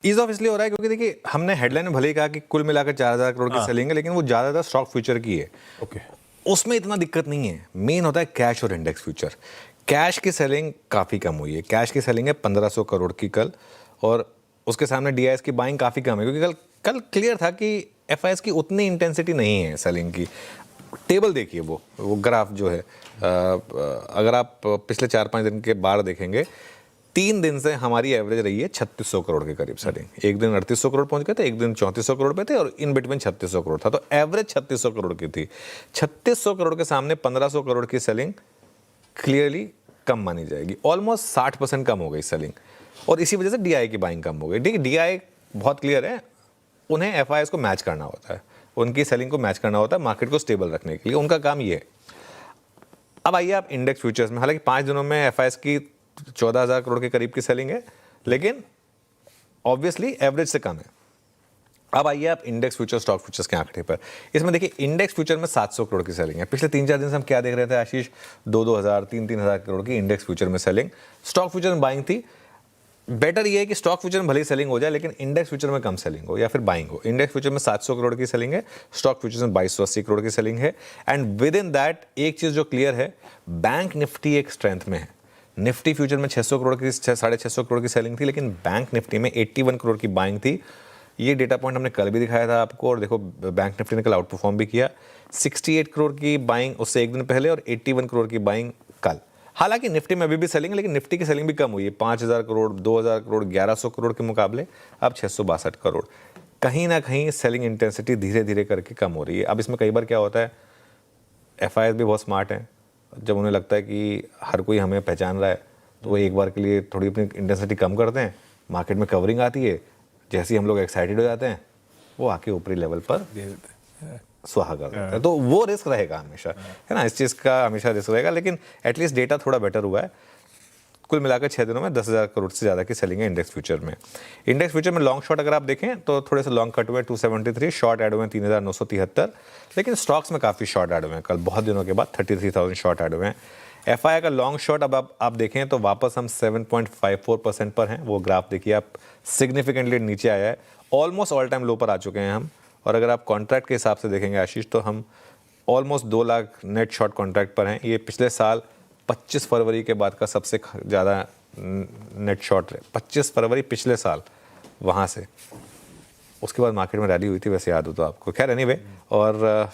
Ease of इसलिए हो रहा है क्योंकि देखिए हमने हेडलाइन में भले ही कहा कि कुल मिलाकर 4,000 करोड़ की सेलिंग है, लेकिन वो ज़्यादातर स्टॉक फ्यूचर की है। ओके, उसमें इतना दिक्कत नहीं है। मेन होता है कैश और इंडेक्स फ्यूचर। कैश की सेलिंग काफ़ी कम हुई है। कैश की सेलिंग है 1500 करोड़ की कल, और उसके सामने डीआईएस की बाइंग काफ़ी कम है, क्योंकि कल क्लियर था कि एफआईएस की उतनी इंटेंसिटी नहीं है सेलिंग की। टेबल देखिए, वो ग्राफ जो है, अगर आप पिछले 4-5 दिन के बाद देखेंगे, 3 दिन से हमारी एवरेज रही है 3600 करोड़ के करीब सेलिंग। एक दिन 3800 करोड़ पहुंच गए थे, एक दिन 3400 करोड़ पे थे, और इन बिटवीन 3600 करोड़ था। तो एवरेज 3600 करोड़ की थी। 3600 करोड़ के सामने 1500 करोड़ की सेलिंग क्लियरली कम मानी जाएगी। ऑलमोस्ट 60% कम हो गई सेलिंग, और इसी वजह से डीआई की बाइंग कम हो गई। ठीक है, डीआई बहुत क्लियर है, उन्हें एफआईएस को मैच करना होता है, उनकी सेलिंग को मैच करना होता है मार्केट को स्टेबल रखने के लिए, उनका काम ये है। अब आइए आप इंडेक्स फ्यूचर्स में, हालांकि 5 दिनों में एफआईएस की 14,000 करोड़ के करीब की सेलिंग है, लेकिन ऑब्वियसली एवरेज से कम है। अब आइए आप इंडेक्स फ्यूचर, स्टॉक फ्यूचर्स के आंकड़े पर। इसमें देखिए इंडेक्स फ्यूचर में 700 करोड़ की सेलिंग है। पिछले 3-4 दिन से हम क्या देख रहे थे आशीष? 2,000, 3,000 करोड़ की इंडेक्स फ्यूचर में सेलिंग। स्टॉक फ्यूचर में बाइंग थी। बेटर ये है कि स्टॉक फ्यूचर में भले ही सेलिंग हो जाए, लेकिन इंडेक्स फ्यूचर में कम सेलिंग हो या फिर बाइंग हो। इंडेक्स फ्यूचर में 700 करोड़ की सेलिंग है, स्टॉक फ्यूचर में 2280 करोड़ की सेलिंग है। एंड विद इन दैट एक चीज जो क्लियर है, बैंक निफ्टी एक स्ट्रेंथ में है। निफ्टी फ्यूचर में 600 करोड़ की, 650 करोड़ की सेलिंग थी, लेकिन बैंक निफ्टी में 81 करोड़ की बाइंग थी। ये डेटा पॉइंट हमने कल भी दिखाया था आपको, और देखो बैंक निफ्टी ने कल आउट परफॉर्म भी किया। 68 करोड़ की बाइंग उससे एक दिन पहले, और 81 करोड़ की बाइंग कल। हालांकि निफ्टी में अभी भी सेलिंग है, लेकिन निफ्टी की सेलिंग भी कम हुई है। 5,000 करोड़, 2,000 करोड़, 1100 करोड़ के मुकाबले अब 662 करोड़। कहीं ना कहीं सेलिंग इंटेंसिटी धीरे धीरे करके कम हो रही है। अब इसमें कई बार क्या होता है, एफआईएस भी बहुत स्मार्ट है, जब उन्हें लगता है कि हर कोई हमें पहचान रहा है, तो वो एक बार के लिए थोड़ी अपनी इंटेंसिटी कम करते हैं। मार्केट में कवरिंग आती है, जैसे ही हम लोग एक्साइटेड हो जाते हैं, वो आके ऊपरी लेवल पर सुहा कर देता है। तो वो रिस्क रहेगा हमेशा, है ना, इस चीज़ का हमेशा रिस्क रहेगा। लेकिन एटलीस्ट डेटा थोड़ा बेटर हुआ है। कुल मिलाकर 6 दिनों में 10,000 करोड़ से ज़्यादा की सेलिंग है इंडेक्स फ्यूचर में। इंडेक्स फ्यूचर में लॉन्ग शॉट अगर आप देखें तो थोड़े से लॉन्ग कट हुए 273, शॉर्ट ऐड हुए 3,973, लेकिन स्टॉक्स में काफ़ी शॉर्ट ऐड हुए हैं। कल बहुत दिनों के बाद 33,000 शॉर्ट ऐड हुए हैं। एफआई का लॉन्ग शॉट अब आप देखें तो वापस हम 7.54% पर हैं। वो ग्राफ देखिए आप, सिग्निफिकेंटली नीचे आया है, ऑलमोस्ट ऑल टाइम लो पर आ चुके हैं हम। और अगर आप कॉन्ट्रैक्ट के हिसाब से देखेंगे आशीष, तो हम almost 2 lakh net short contract पर हैं। ये पिछले साल 25 फरवरी के बाद का सबसे ज़्यादा नेट शॉर्ट है। 25 फरवरी पिछले साल, वहाँ से उसके बाद मार्केट में रैली हुई थी, वैसे याद हो तो आपको। खैर एनीवे, और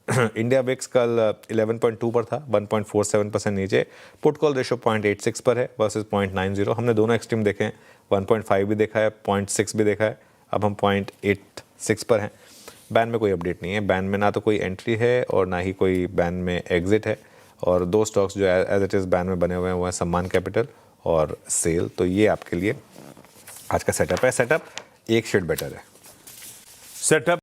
इंडिया विक्स कल 11.2 पर था, 1.47% नीचे। पुट कॉल रेशो 0.86 पर है वर्सेस 0.90। हमने दोनों एक्सट्रीम देखे हैं, 1.5 भी देखा है, 0.6 भी देखा है। अब हम 0.86 पर हैं। बैन में कोई अपडेट नहीं है। बैन में ना तो कोई एंट्री है और ना ही कोई बैन में एग्जिट है। और 2 स्टॉक्स जो एज इट इज़ बैन में बने हुए हैं वो हैं सम्मान कैपिटल और सेल। तो ये आपके लिए आज का सेटअप है। सेटअप एक शेड बेटर है। सेटअप